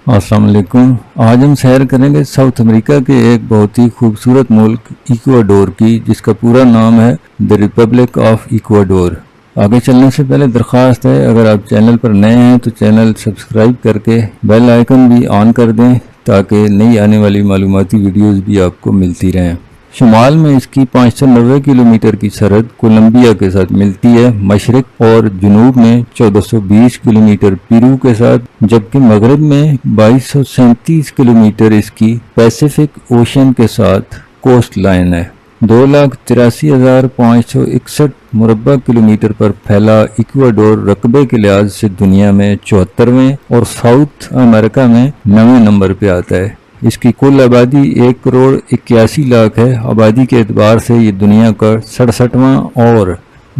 السلام علیکم۔ آج ہم سیر کریں گے ساؤتھ امریکہ کے ایک بہت ہی خوبصورت ملک ایکواڈور کی، جس کا پورا نام ہے دی ریپبلک آف ایکواڈور۔ آگے چلنے سے پہلے درخواست ہے، اگر آپ چینل پر نئے ہیں تو چینل سبسکرائب کر کے بیل آئیکن بھی آن کر دیں تاکہ نئی آنے والی معلوماتی ویڈیوز بھی آپ کو ملتی رہیں۔ شمال میں اس کی 590 کلومیٹر کی سرحد کولمبیا کے ساتھ ملتی ہے، مشرق اور جنوب میں 1420 کلومیٹر پیرو کے ساتھ، جبکہ مغرب میں 2237 کلومیٹر اس کی پیسیفک اوشن کے ساتھ کوسٹ لائن ہے۔ 2,83,561 مربع کلومیٹر پر پھیلا ایکواڈور رقبے کے لحاظ سے دنیا میں 74ویں اور ساؤتھ امریکہ میں 9ویں نمبر پہ آتا ہے۔ اس کی کل آبادی 1,81,00,000 ہے۔ آبادی کے اعتبار سے یہ دنیا کا 67واں اور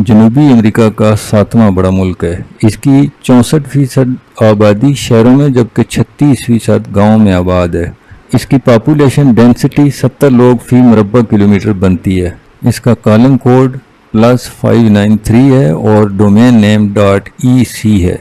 جنوبی امریکہ کا 7واں بڑا ملک ہے۔ اس کی 64% آبادی شہروں میں جبکہ 36% گاؤں میں آباد ہے۔ اس کی پاپولیشن ڈینسٹی 70 لوگ فی مربع کلومیٹر بنتی ہے۔ اس کا کالم کوڈ +593 ہے اور ڈومین نیم .EC ہے۔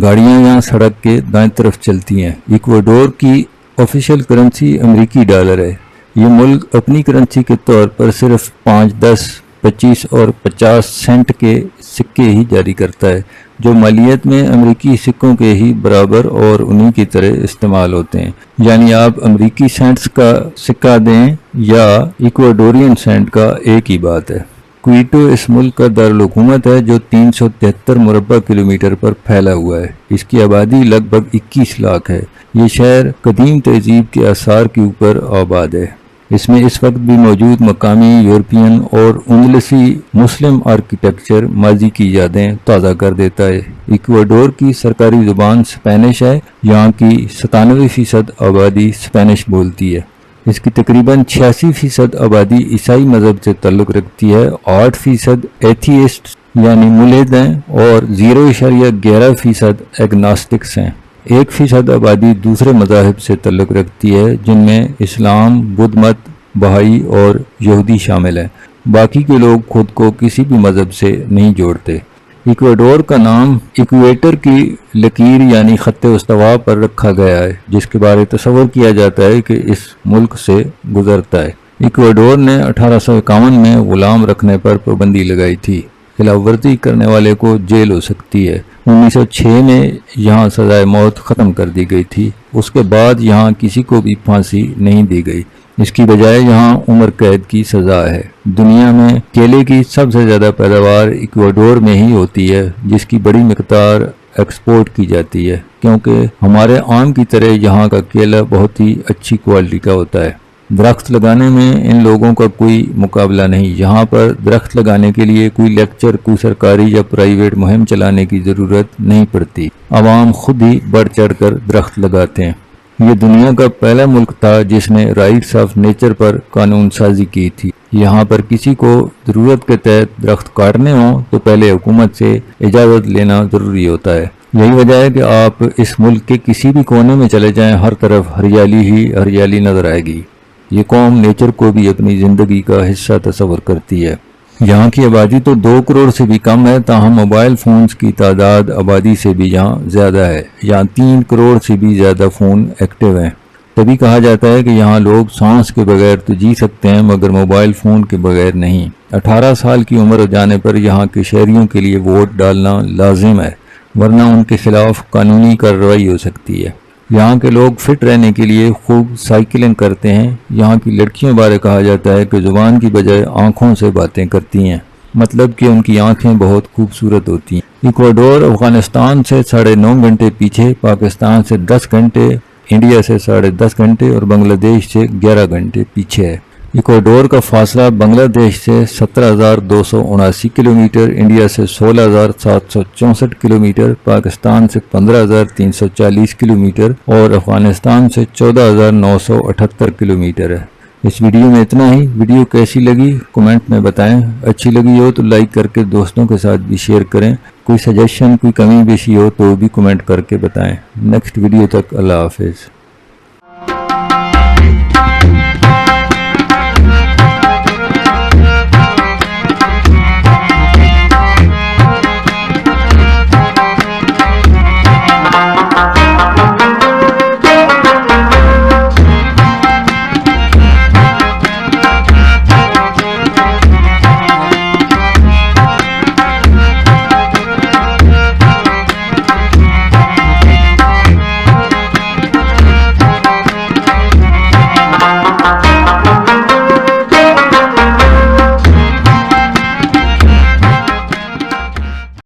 گاڑیاں یہاں سڑک کے دائیں طرف چلتی ہیں۔ ایکواڈور کی آفیشیل کرنسی امریکی ڈالر ہے۔ یہ ملک اپنی کرنسی کے طور پر صرف 5, 10, 25 اور 50 سینٹ کے سکے ہی جاری کرتا ہے، جو مالیت میں امریکی سکوں کے ہی برابر اور انہی کی طرح استعمال ہوتے ہیں۔ یعنی آپ امریکی سینٹس کا سکہ دیں یا ایکواڈورین سینٹ کا، ایک ہی بات ہے۔ کوئٹو اس ملک کا دارالحکومت ہے جو 373 مربع کلومیٹر پر پھیلا ہوا ہے۔ اس کی آبادی لگ بھگ 21 لاکھ ہے۔ یہ شہر قدیم تہذیب کے آثار کے اوپر آباد ہے۔ اس میں اس وقت بھی موجود مقامی، یورپین اور اندلسی مسلم آرکیٹیکچر ماضی کی یادیں تازہ کر دیتا ہے۔ ایکواڈور کی سرکاری زبان اسپینش ہے۔ یہاں کی 97% آبادی اسپینش بولتی ہے۔ اس کی تقریباً 86% آبادی عیسائی مذہب سے تعلق رکھتی ہے، 8% ایتھیسٹ یعنی ملحد ہیں اور 0.11% ایگناسٹکس ہیں۔ 1% آبادی دوسرے مذاہب سے تعلق رکھتی ہے، جن میں اسلام، بدھ مت، بہائی اور یہودی شامل ہیں۔ باقی کے لوگ خود کو کسی بھی مذہب سے نہیں جوڑتے۔ ایکواڈور کا نام ایکویٹر کی لکیر یعنی خط استوا پر رکھا گیا ہے، جس کے بارے تصور کیا جاتا ہے کہ اس ملک سے گزرتا ہے۔ ایکواڈور نے 1851 میں غلام رکھنے پر پابندی لگائی تھی۔ خلاف ورزی کرنے والے کو جیل ہو سکتی ہے۔ 1906 میں یہاں سزائے موت ختم کر دی گئی تھی۔ اس کے بعد یہاں کسی کو بھی پھانسی نہیں دی گئی۔ اس کی بجائے یہاں عمر قید کی سزا ہے۔ دنیا میں کیلے کی سب سے زیادہ پیداوار ایکواڈور میں ہی ہوتی ہے، جس کی بڑی مقدار ایکسپورٹ کی جاتی ہے، کیونکہ ہمارے آم کی طرح یہاں کا کیلا بہت ہی اچھی کوالٹی کا ہوتا ہے۔ درخت لگانے میں ان لوگوں کا کوئی مقابلہ نہیں۔ یہاں پر درخت لگانے کے لیے کوئی لیکچر، کوئی سرکاری یا پرائیویٹ مہم چلانے کی ضرورت نہیں پڑتی۔ عوام خود ہی بڑھ چڑھ کر درخت لگاتے ہیں۔ یہ دنیا کا پہلا ملک تھا جس نے رائٹس آف نیچر پر قانون سازی کی تھی۔ یہاں پر کسی کو ضرورت کے تحت درخت کاٹنے ہوں تو پہلے حکومت سے اجازت لینا ضروری ہوتا ہے۔ یہی وجہ ہے کہ آپ اس ملک کے کسی بھی کونے میں چلے جائیں، ہر طرف ہریالی ہی ہریالی نظر آئے گی۔ یہ قوم نیچر کو بھی اپنی زندگی کا حصہ تصور کرتی ہے۔ یہاں کی آبادی تو 2 کروڑ سے بھی کم ہے، تاہم موبائل فونز کی تعداد آبادی سے بھی یہاں زیادہ ہے۔ یہاں 3 کروڑ سے بھی زیادہ فون ایکٹیو ہیں۔ تبھی کہا جاتا ہے کہ یہاں لوگ سانس کے بغیر تو جی سکتے ہیں مگر موبائل فون کے بغیر نہیں۔ 18 سال کی عمر ہو جانے پر یہاں کے شہریوں کے لیے ووٹ ڈالنا لازم ہے، ورنہ ان کے خلاف قانونی کارروائی ہو سکتی ہے۔ یہاں کے لوگ فٹ رہنے کے لیے خوب سائیکلنگ کرتے ہیں۔ یہاں کی لڑکیوں بارے کہا جاتا ہے کہ زبان کی بجائے آنکھوں سے باتیں کرتی ہیں، مطلب کہ ان کی آنکھیں بہت خوبصورت ہوتی ہیں۔ ایکواڈور افغانستان سے 9.5 گھنٹے پیچھے، پاکستان سے 10 گھنٹے، انڈیا سے 10.5 گھنٹے اور بنگلہ دیش سے 11 گھنٹے پیچھے ہے۔ ایکواڈور کا فاصلہ بنگلہ دیش سے 17,279 کلومیٹر، انڈیا سے 16,764 کلومیٹر، پاکستان سے 15,340 کلومیٹر اور افغانستان سے 14,978 کلومیٹر ہے۔ اس ویڈیو میں اتنا ہی۔ ویڈیو کیسی لگی کمنٹ میں بتائیں۔ اچھی لگی ہو تو لائک کر کے دوستوں کے ساتھ بھی شیئر کریں۔ کوئی سجیشن، کوئی کمی بیشی ہو تو بھی کمنٹ کر کے بتائیں۔ نیکسٹ ویڈیو تک اللہ حافظ۔